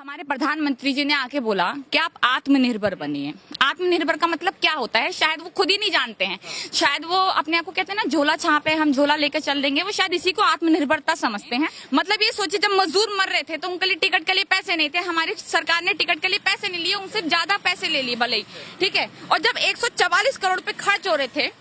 हमारे प्रधानमंत्री जी ने आके बोला कि आप आत्मनिर्भर बनिए। आत्मनिर्भर का मतलब क्या होता है शायद वो खुद ही नहीं जानते हैं। शायद वो अपने आप को कहते हैं ना, झोला छापे, हम झोला लेकर चल देंगे, वो शायद इसी को आत्मनिर्भरता समझते हैं। मतलब ये सोचिए, जब मजदूर मर रहे थे तो उनके लिए टिकट के लिए पैसे नहीं थे, हमारी सरकार ने टिकट के लिए पैसे नहीं लिए, उनसे ज्यादा पैसे ले लिए भले ही, ठीक है। और जब 144 करोड़ रुपए खर्च हो रहे थे,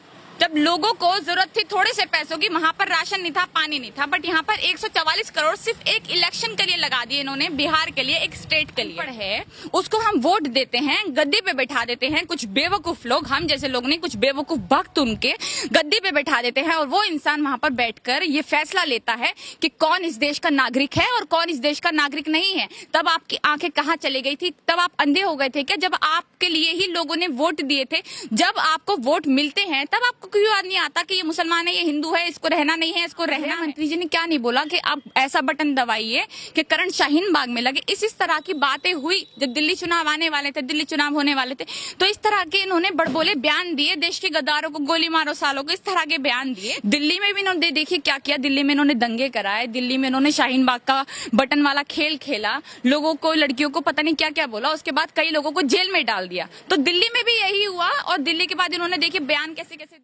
जब लोगों को जरूरत थी थोड़े से पैसों की, वहां पर राशन नहीं था, पानी नहीं था, बट यहाँ पर 144 करोड़ सिर्फ एक इलेक्शन के लिए लगा दिए इन्होंने, बिहार के लिए, एक स्टेट के लिए है। उसको हम वोट देते हैं, गद्दी पे बैठा देते हैं, कुछ बेवकूफ लोग, हम जैसे लोग नहीं, कुछ बेवकूफ भक्त उनके गद्दी पे बैठा देते हैं, और वो इंसान वहां पर बैठकर ये फैसला लेता है कि कौन इस देश का नागरिक है और कौन इस देश का नागरिक नहीं है। तब आपकी आंखें कहाँ चली गई थी? तब आप अंधे हो गए थे क्या? जब आपके लिए ही लोगों ने वोट दिए थे, जब आपको वोट मिलते हैं तब आपको क्यों याद नहीं आता कि ये मुसलमान है, ये हिंदू है, इसको रहना नहीं है, इसको रहना। मंत्री जी ने क्या नहीं बोला कि आप ऐसा बटन दबाइए कि करण शाहीन बाग में लगे। इस तरह की बातें हुई जब दिल्ली चुनाव आने वाले थे, दिल्ली चुनाव होने वाले थे, तो इस तरह के इन्होंने बड़बोले बयान दिए, देश के गद्दारों को गोली मारो सालों को, इस तरह के बयान दिए। दिल्ली में भी इन्होंने देखिए क्या किया, दिल्ली में इन्होंने दंगे कराए, दिल्ली में इन्होंने शाहीन बाग का बटन वाला खेल खेला, लोगों को, लड़कियों को पता नहीं क्या क्या बोला, उसके बाद कई लोगों को जेल में डाल दिया। तो दिल्ली में भी यही हुआ, और दिल्ली के बाद इन्होंने देखिए बयान कैसे कैसे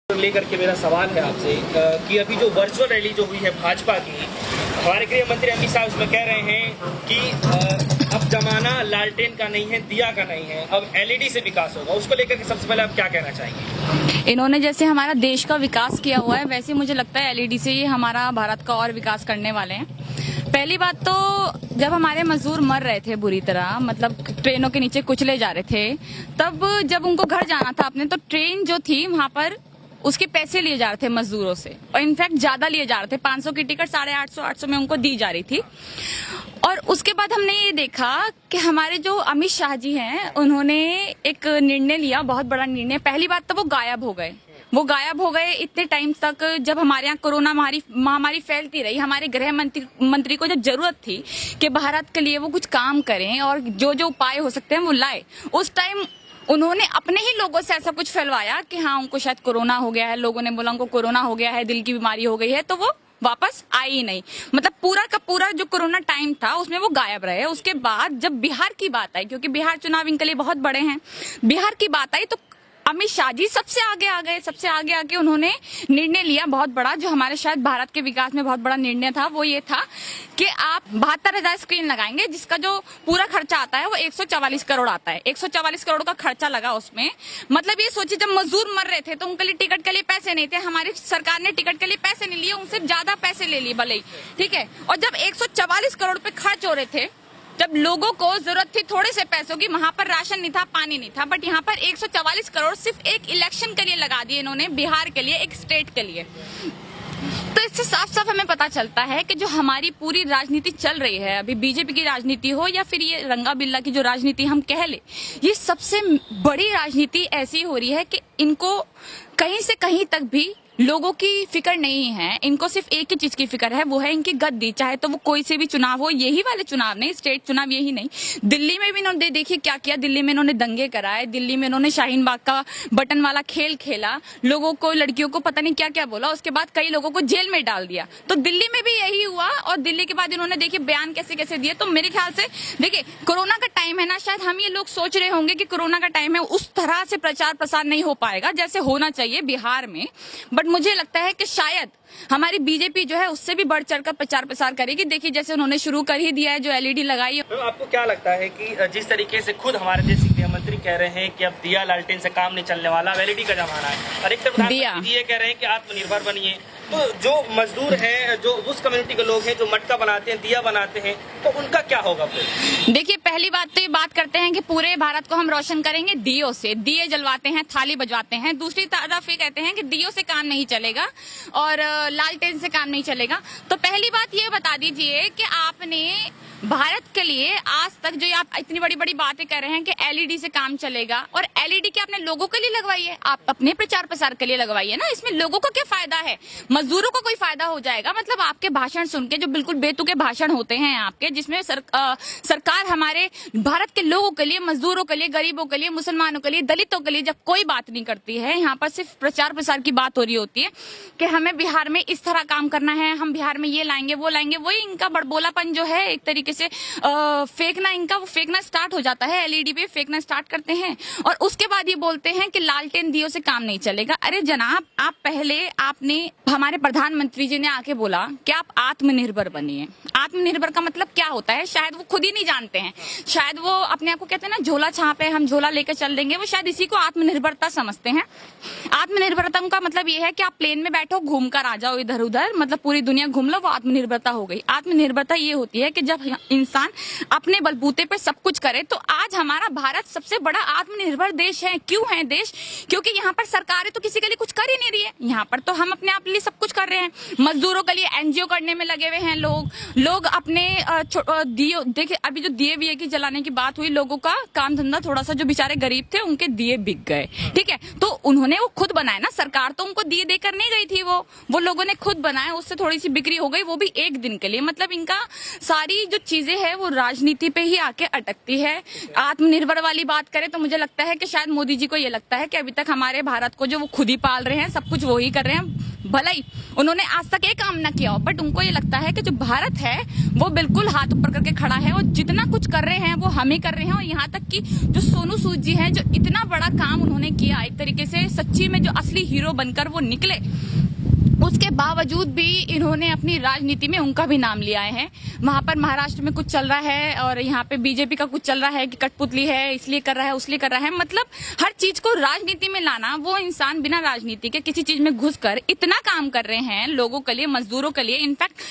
लेकर के मेरा सवाल है आपसे कि अभी जो वर्चुअल रैली जो हुई है भाजपा की, हमारे गृह मंत्री अमित शाह उसमें कह रहे हैं कि अब जमाना लालटेन का नहीं है, दिया का नहीं है, अब एलईडी से विकास होगा। उसको लेकर के सबसे पहले आप क्या कहना चाहेंगे? इन्होंने जैसे हमारा देश का विकास किया हुआ है, वैसे मुझे लगता है एलईडी से ही हमारा भारत का और विकास करने वाले हैं। पहली बात तो जब हमारे मजदूर मर रहे थे बुरी तरह, मतलब ट्रेनों के नीचे कुचले जा रहे थे, तब जब उनको घर जाना था अपने, तो ट्रेन जो थी वहां पर उसके पैसे लिए जा रहे थे मजदूरों से, और इनफैक्ट ज्यादा लिए जा रहे थे। 500 की टिकट 850 में उनको दी जा रही थी। और उसके बाद हमने ये देखा कि हमारे जो अमित शाह जी हैं, उन्होंने एक निर्णय लिया, बहुत बड़ा निर्णय। पहली बात तो वो गायब हो गए। वो गायब हो गए इतने टाइम तक, जब हमारे यहाँ कोरोना महामारी फैलती रही। हमारे गृह मंत्री को जब जरूरत थी कि भारत के लिए वो कुछ काम करें और जो जो उपाय हो सकते हैं वो लाए, उस टाइम उन्होंने अपने ही लोगों से ऐसा कुछ फैलवाया कि हाँ उनको शायद कोरोना हो गया है, लोगों ने बोला उनको कोरोना हो गया है, दिल की बीमारी हो गई है, तो वो वापस आई ही नहीं। मतलब पूरा का पूरा जो कोरोना टाइम था उसमें वो गायब रहे। उसके बाद जब बिहार की बात आई, क्योंकि बिहार चुनाव इनके लिए बहुत बड़े हैं, बिहार की बात आई तो अमित शाह जी सबसे आगे आ गए। सबसे आगे आके उन्होंने निर्णय लिया बहुत बड़ा, जो हमारे शायद भारत के विकास में बहुत बड़ा निर्णय था। वो ये था कि आप 72,000 स्क्रीन लगाएंगे, जिसका जो पूरा खर्चा आता है वो 144 करोड़ आता है। 144 करोड़ का खर्चा लगा उसमें। मतलब ये सोचिए, जब मजदूर मर रहे थे तो उनके लिए टिकट के लिए पैसे नहीं थे, हमारी सरकार ने टिकट के लिए पैसे नहीं लिए, उनसे ज्यादा पैसे ले लिए भले ही, ठीक है। और जब 144 करोड़ रुपए खर्च हो रहे थे, जब लोगों को जरूरत थी थोड़े से पैसों की, वहां पर राशन नहीं था, पानी नहीं था, बट यहाँ पर 144 करोड़ सिर्फ एक इलेक्शन के लिए लगा दिए इन्होंने, बिहार के लिए, एक स्टेट के लिए। तो इससे साफ साफ हमें पता चलता है कि जो हमारी पूरी राजनीति चल रही है, अभी बीजेपी की राजनीति हो या फिर ये रंगा बिल्ला की जो राजनीति हम कह ले, ये सबसे बड़ी राजनीति ऐसी हो रही है कि इनको कहीं से कहीं तक भी लोगों की फिक्र नहीं है। इनको सिर्फ एक ही चीज की फिक्र है, वो है इनकी गद्दी। चाहे तो वो कोई से भी चुनाव हो, यही वाले चुनाव नहीं, स्टेट चुनाव यही नहीं, दिल्ली में भी इन्होंने देखिए क्या किया। दिल्ली में इन्होंने दंगे कराए, दिल्ली में इन्होंने शाहीन बाग का बटन वाला खेल खेला, लोगों को, लड़कियों को पता नहीं क्या क्या बोला, उसके बाद कई लोगों को जेल में डाल दिया। तो दिल्ली में भी यही हुआ, और दिल्ली के बाद इन्होंने देखिए बयान कैसे कैसे दिए। तो मेरे ख्याल से देखिए, कोरोना का टाइम है ना, शायद हम ये लोग सोच रहे होंगे कि कोरोना का टाइम है, उस तरह से प्रचार प्रसार नहीं हो पाएगा जैसे होना चाहिए बिहार में, बट मुझे लगता है कि शायद हमारी बीजेपी जो है उससे भी बढ़ चढ़कर प्रचार प्रसार करेगी। देखिए जैसे उन्होंने शुरू कर ही दिया है, जो एलईडी लगाई है। तो आपको क्या लगता है कि जिस तरीके से खुद हमारे देश के गृह मंत्री कह रहे हैं कि अब दिया लालटेन से काम नहीं चलने वाला, एलईडी का जमाना है, और एक तरफ प्रधानमंत्री ये कह रहे हैं कि आत्मनिर्भर बनिए, तो जो मजदूर हैं, जो उस कम्युनिटी के लोग हैं जो मटका बनाते हैं, दिया बनाते हैं, तो उनका क्या होगा फिर? देखिए पहली बात तो ये बात करते हैं कि पूरे भारत को हम रोशन करेंगे दियों से, दिए जलवाते हैं, थाली बजवाते हैं। दूसरी तरफ ये कहते हैं कि दियों से काम नहीं चलेगा और लालटेन से काम नहीं चलेगा। तो पहली बात ये बता दीजिए कि आपने भारत के लिए आज तक जो आप इतनी बड़ी बड़ी बातें कर रहे हैं कि एलईडी से काम चलेगा, और एलईडी क्या आपने लोगों के लिए लगवाई है? आप अपने प्रचार प्रसार के लिए लगवाई है ना, इसमें लोगों को क्या फायदा है? मजदूरों को कोई फायदा हो जाएगा? मतलब आपके भाषण सुन के, जो बिल्कुल बेतुके भाषण होते हैं आपके, जिसमें सरकार हमारे भारत के लोगों के लिए, मजदूरों के लिए, गरीबों के लिए, मुसलमानों के लिए, दलितों के लिए जब कोई बात नहीं करती है, यहाँ पर सिर्फ प्रचार प्रसार की बात हो रही होती है कि हमें बिहार में इस तरह काम करना है, हम बिहार में ये लाएंगे वो लाएंगे। वही इनका बड़बोलापन जो है एक तरीके से फेंकना इनका, वो फेंकना स्टार्ट हो जाता है, एलईडी पे फेंकना स्टार्ट करते हैं और उसके बाद ये बोलते हैं कि लालटेन दियो से काम नहीं चलेगा। अरे जनाब, आप पहले आपने हमारे प्रधानमंत्री जी ने आके बोला कि आप आत्मनिर्भर बनिए। आत्मनिर्भर का मतलब क्या होता है शायद वो खुद ही नहीं जानते हैं। शायद वो अपने आप को कहते हैं ना, झोला छाप है, हम झोला लेकर चल देंगे, वो शायद इसी को आत्मनिर्भरता समझते हैं। आत्मनिर्भरता का मतलब ये है कि आप प्लेन में बैठो, घूम कर आ जाओ इधर उधर, मतलब पूरी दुनिया घूम लो, वो आत्मनिर्भरता हो गई। आत्मनिर्भरता ये होती है कि जब इंसान अपने बलबूते पे सब कुछ करे। तो आज हमारा भारत सबसे बड़ा आत्मनिर्भर देश है। क्यों है देश? क्योंकि यहाँ पर सरकारें तो किसी के लिए कुछ कर ही नहीं रही है। यहाँ पर तो हम अपने आप लिए सब कुछ कर रहे हैं। मजदूरों के लिए एनजीओ करने में लगे हुए हैं लोग अपने दिए, देखिए अभी जो दिए विए की जलाने की बात हुई, लोगों का काम धंधा थोड़ा सा, जो बेचारे गरीब थे उनके दिए बिक गए, ठीक है, तो उन्होंने वो खुद बनाए ना, सरकार तो उनको दिए देकर नहीं गई थी, वो लोगों ने खुद बनाए, उससे थोड़ी सी बिक्री हो गई, वो भी एक दिन के लिए। मतलब इनका सारी जो चीजें है वो राजनीति पे ही आके अटकती है। आत्मनिर्भर वाली बात करें तो मुझे लगता है कि शायद मोदी जी को ये लगता है कि अभी तक हमारे भारत को जो वो खुद ही पाल रहे हैं, सब कुछ वो ही कर रहे हैं, भला ही उन्होंने आज तक एक काम ना किया हो, बट उनको ये लगता है कि जो भारत है वो बिल्कुल हाथ ऊपर करके खड़ा है और जितना कुछ कर रहे हैं वो हम ही कर रहे हैं। और यहाँ तक कि जो सोनू सूद जी हैं, जो इतना बड़ा काम उन्होंने किया, एक तरीके से सच्ची में जो असली हीरो बनकर वो निकले, उसके बावजूद भी इन्होंने अपनी राजनीति में उनका भी नाम लिया है। वहां पर महाराष्ट्र में कुछ चल रहा है और यहाँ पे बीजेपी का कुछ चल रहा है कि कठपुतली है, इसलिए कर रहा है, उसलिए कर रहा है। मतलब हर चीज को राजनीति में लाना, वो इंसान बिना राजनीति के किसी चीज में घुसकर इतना काम कर रहे हैं लोगों के लिए, मजदूरों के लिए। इनफैक्ट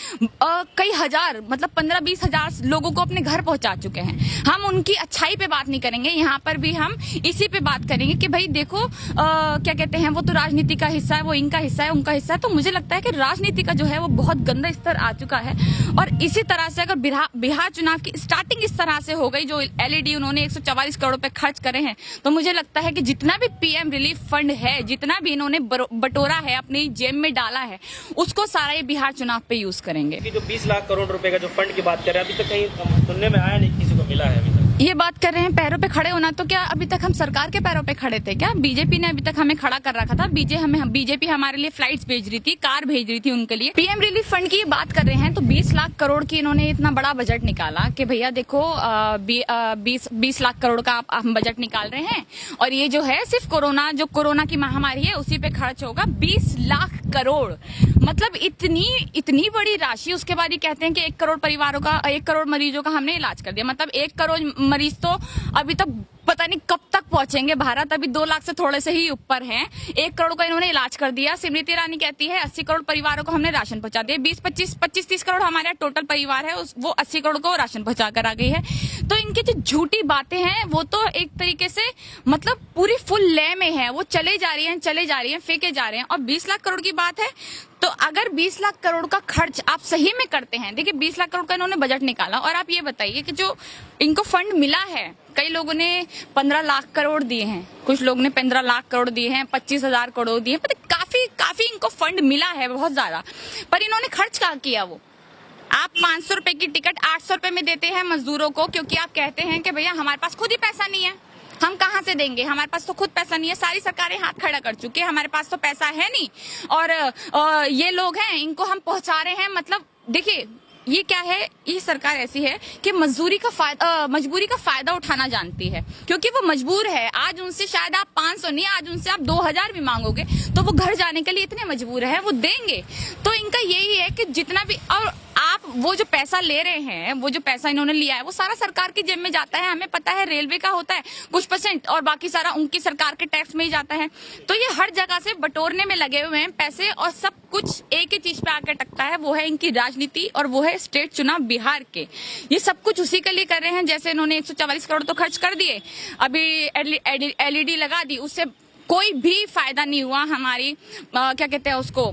कई हजार, मतलब 15-20 हजार लोगों को अपने घर पहुंचा चुके हैं। हम उनकी अच्छाई पे बात नहीं करेंगे, यहाँ पर भी हम इसी पे बात करेंगे कि भाई देखो क्या कहते हैं, वो तो राजनीति का हिस्सा है, वो इनका हिस्सा है, उनका हिस्सा है। तो मुझे लगता है कि राजनीति का जो है वो बहुत गंदा स्तर आ चुका है। और इसी तरह से अगर बिहार चुनाव की स्टार्टिंग इस तरह से हो गई, जो एलईडी उन्होंने 144 करोड़ रुपए खर्च करे हैं, तो मुझे लगता है कि जितना भी पीएम रिलीफ फंड है, जितना भी इन्होंने बटोरा है, अपनी जेब में डाला है, उसको सारा ये बिहार चुनाव पे यूज करेंगे। जो 20 लाख करोड़ रुपए का जो फंड की बात कर रहे हैं, अभी तक कहीं सुनने में आया नहीं, किसी को मिला है अभी तक। ये बात कर रहे हैं पैरों पे खड़े होना, तो क्या अभी तक हम सरकार के पैरों पे खड़े थे क्या? बीजेपी ने अभी तक हमें खड़ा कर रखा था। बीजेपी हमारे लिए फ्लाइट्स भेज रही थी, कार भेज रही थी उनके लिए। पीएम रिलीफ फंड की बात कर रहे हैं तो 20 लाख करोड़ की इन्होंने इतना बड़ा बजट निकाला कि भैया देखो 20 लाख करोड़ का हम बजट निकाल रहे हैं और ये जो है सिर्फ कोरोना की महामारी है उसी पे खर्च होगा 20 लाख करोड़। मतलब इतनी बड़ी राशि। उसके बाद ये कहते हैं कि 1 करोड़ मरीजों का हमने इलाज कर दिया। मतलब 1 करोड़ मरीज तो अभी तक पता नहीं कब तक पहुंचेंगे। भारत अभी 2 लाख से थोड़े से ही ऊपर है। 1 करोड़ का इन्होंने इलाज कर दिया। स्मृति ईरानी कहती है 80 करोड़ परिवारों को हमने राशन पहुंचा दिया। 25-30 करोड़ हमारा टोटल परिवार है, वो 80 करोड़ को राशन पहुंचा कर आ गई है। तो इनकी जो झूठी बातें हैं वो तो एक तरीके से मतलब पूरी फुल लय में है, वो चले जा रही हैं, फेंके जा रहे हैं। और 20 लाख करोड़ की बात है तो अगर 20 लाख करोड़ का खर्च आप सही में करते हैं, देखिए 20 लाख करोड़ का इन्होंने बजट निकाला और आप ये बताइए कि जो इनको फंड मिला है, कई लोगों ने 15 लाख करोड़ दिए हैं, कुछ लोगों ने 15 लाख करोड़ दिए हैं, 25,000 करोड़ दिए हैं, पर काफी इनको फंड मिला है बहुत ज्यादा। पर इन्होंने खर्च कहाँ किया? वो आप 500 रुपए की टिकट 800 रुपए में देते हैं मजदूरों को, क्योंकि आप कहते हैं कि भैया हमारे पास खुद ही पैसा नहीं है, हम कहाँ से देंगे, हमारे पास तो खुद पैसा नहीं है। सारी सरकारें हाथ खड़ा कर चुकी है, हमारे पास तो पैसा है नहीं और ये लोग हैं, इनको हम पहुंचा रहे हैं। मतलब देखिए ये क्या है, ये सरकार ऐसी है कि मजबूरी का फायदा उठाना जानती है, क्योंकि वो मजबूर है। आज उनसे शायद आप 500 नहीं, आज उनसे आप 2000 भी मांगोगे तो वो घर जाने के लिए इतने मजबूर है, वो देंगे। तो इनका यही है कि जितना भी, और आप वो जो पैसा ले रहे हैं, वो जो पैसा इन्होंने लिया है वो सारा सरकार की जेब में जाता है। हमें पता है रेलवे का होता है कुछ % और बाकी सारा उनकी सरकार के टैक्स में ही जाता है। तो ये हर जगह से बटोरने में लगे हुए हैं पैसे और सब कुछ एक ही चीज पे आकर टकता है, वो है इनकी राजनीति और वो है स्टेट चुनाव बिहार के। ये सब कुछ उसी के लिए कर रहे हैं। जैसे इन्होंने 144 करोड़ तो खर्च कर दिए, अभी एलईडी लगा दी, उससे कोई भी फायदा नहीं हुआ। हमारी क्या कहते हैं उसको,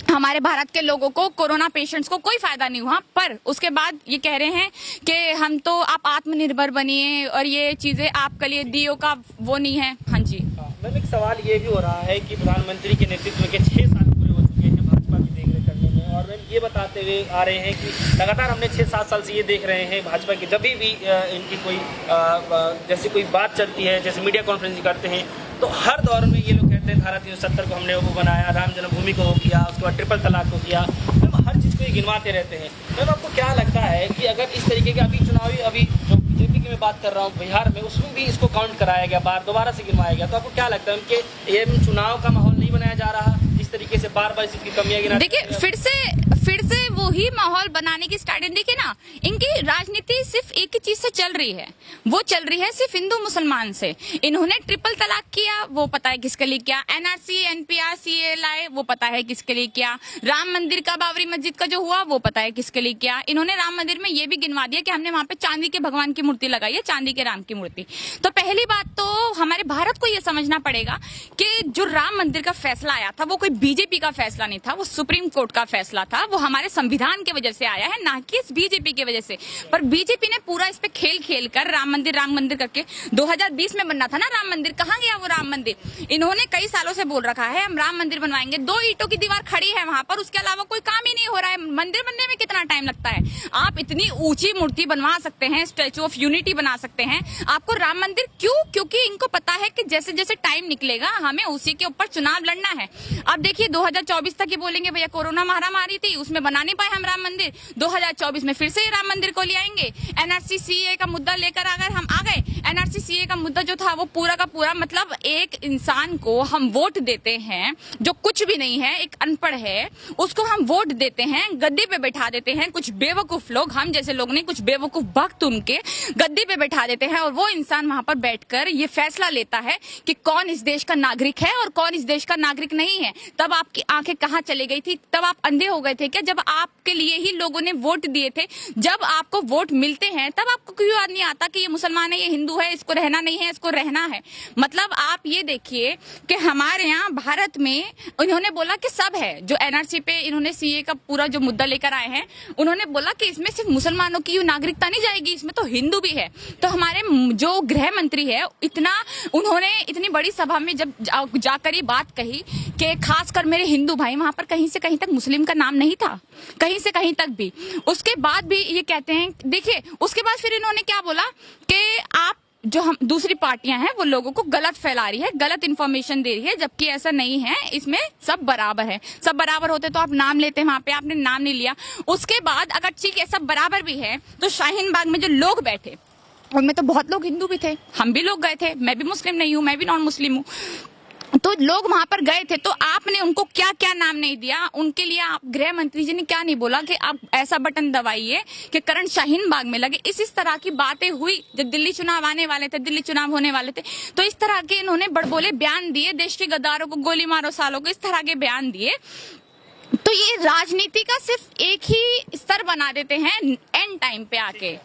हमारे भारत के लोगों को, कोरोना पेशेंट्स को कोई फायदा नहीं हुआ। पर उसके बाद ये कह रहे हैं कि हम तो आप आत्मनिर्भर बनिए और ये चीजें आपके लिए डीओ का वो नहीं है। हाँ जी मैम, एक सवाल ये भी हो रहा है कि प्रधानमंत्री के नेतृत्व के 6 साल पूरे हो चुके हैं भाजपा की देखरेख करने में, और मैम ये बताते हुए आ रहे हैं कि लगातार हमने 6-7 साल से ये देख रहे हैं भाजपा की जब भी इनकी कोई जैसे कोई बात चलती है, जैसे मीडिया कॉन्फ्रेंस करते हैं, तो हर दौर में ये लोग कहते हैं धारा 370 को हमने वो बनाया, राम जन्मभूमि को वो किया, उसके बाद ट्रिपल तलाक को किया। हर चीज़ इसको ही गिनवाते रहते हैं। मैम आपको क्या लगता है कि अगर इस तरीके के अभी चुनावी अभी जो बीजेपी की मैं बात कर रहा हूँ बिहार में, उसमें भी इसको काउंट कराया गया, बार दोबारा से गिनवाया गया, तो आपको क्या लगता है उनके ये चुनाव का माहौल नहीं बनाया जा रहा जिस तरीके से बार बार इसकी कमियां गिना? देखिए फिर से वही माहौल बनाने की स्टार्टिंग, देखिए ना, इनकी राजनीति सिर्फ एक ही चीज से चल रही है, वो चल रही है सिर्फ हिंदू मुसलमान से। इन्होंने ट्रिपल तलाक किया, वो पता है किसके लिए किया, एनआरसी एनपीआर सीए लाए, वो पता है किसके लिए किया, राम मंदिर का बाबरी मस्जिद का जो हुआ वो पता है किसके लिए किया। इन्होंने राम मंदिर में ये भी गिनवा दिया कि हमने वहां पे चांदी के भगवान की मूर्ति लगाई है, चांदी के राम की मूर्ति। तो पहली बात तो हमारे भारत को ये समझना पड़ेगा कि जो राम मंदिर का फैसला आया था वो कोई बीजेपी का फैसला नहीं था, वो सुप्रीम कोर्ट का फैसला था, वो हमारे संविधान की वजह से आया है, ना कि इस बीजेपी की वजह से। पर बीजेपी ने पूरा इस पे खेल कर राम मंदिर करके 2020 में बनना था ना राम मंदिर, कहाँ गया वो राम मंदिर? इन्होंने कई सालों से बोल रखा है हम राम मंदिर बनवाएंगे, 2 ईंटों की दीवार खड़ी है वहां पर, उसके अलावा कोई काम ही नहीं हो रहा है। मंदिर बनने में कितना टाइम लगता है? आप इतनी ऊंची मूर्ति बनवा सकते हैं, स्टैचू ऑफ यूनिटी बना सकते हैं, आपको राम मंदिर क्यों? क्योंकि इनको पता है कि जैसे जैसे टाइम निकलेगा हमें उसी के ऊपर चुनाव लड़ना है। अब देखिए 2024 तक ही बोलेंगे भैया कोरोना महामारी थी, उसमें बना नहीं पाए हम राम मंदिर, 2024 में फिर से राम मंदिर को ले आएंगे। एनआरसी सीए का मुद्दा लेकर अगर हम आ गए, एनआरसी सीए का मुद्दा जो था वो पूरा का पूरा, मतलब एक इंसान को हम वोट देते हैं जो कुछ भी नहीं है, एक अनपढ़ है, उसको हम वोट देते हैं, गद्दी पे बैठा देते हैं, कुछ बेवकूफ लोग, हम जैसे लोग नहीं, कुछ बेवकूफ भक्त उनके गद्दी पे बैठा देते हैं, और वो इंसान वहां पर बैठकर ये फैसला लेता है कि कौन इस देश का नागरिक है और कौन इस देश का नागरिक नहीं है। तब आपकी आंखें कहाँ चली गई थी? तब आप अंधे हो गए थे क्या? जब आपके लिए ही लोगों ने वोट दिए थे, जब आपको वोट मिलते हैं तब आपको क्यों याद नहीं आता कि ये मुसलमान है, ये हिंदू है, इसको रहना नहीं है, इसको रहना है? मतलब आप ये देखिए कि हमारे यहाँ भारत में उन्होंने बोला कि सब है, जो एनआरसी पे इन्होंने सीए का पूरा जो मुद्दा लेकर आए हैं, उन्होंने बोला कि इसमें सिर्फ मुसलमानों की नागरिकता नहीं जाएगी, इसमें तो हिंदू भी है। तो हमारे जो गृह मंत्री है, उन्होंने इतनी बड़ी सभा में जब जाकर ये बात कही कि खासकर मेरे हिंदू भाई, वहां पर कहीं से कहीं तक मुस्लिम का नाम नहीं था, कहीं से कहीं तक भी। उसके बाद भी ये कहते हैं, देखिए उसके बाद फिर इन्होंने क्या बोला कि आप जो हम दूसरी पार्टियां हैं वो लोगों को गलत फैला रही है, गलत इंफॉर्मेशन दे रही है, जबकि ऐसा नहीं है, इसमें सब बराबर है। सब बराबर होते तो आप नाम लेते, वहां पे आपने नाम नहीं लिया। उसके बाद अगर ठीक है सब बराबर भी है, तो शाहीन बाग में जो लोग बैठे उनमें तो बहुत लोग हिंदू भी थे, हम भी लोग गए थे, मैं भी मुस्लिम नहीं हूँ, मैं भी नॉन मुस्लिम हूँ, तो लोग वहां पर गए थे, तो आपने उनको क्या क्या नाम नहीं दिया? उनके लिए आप गृह मंत्री जी ने क्या नहीं बोला कि आप ऐसा बटन दबाइए कि करंट शाहीन बाग में लगे? इस तरह की बातें हुई जब दिल्ली चुनाव आने वाले थे, दिल्ली चुनाव होने वाले थे, तो इस तरह के इन्होंने बड़बोले बयान दिए, देश के गद्दारों को गोली मारो सालों को, इस तरह के बयान दिए। तो ये राजनीति का सिर्फ एक ही स्तर बना देते हैं एंड टाइम पे आके।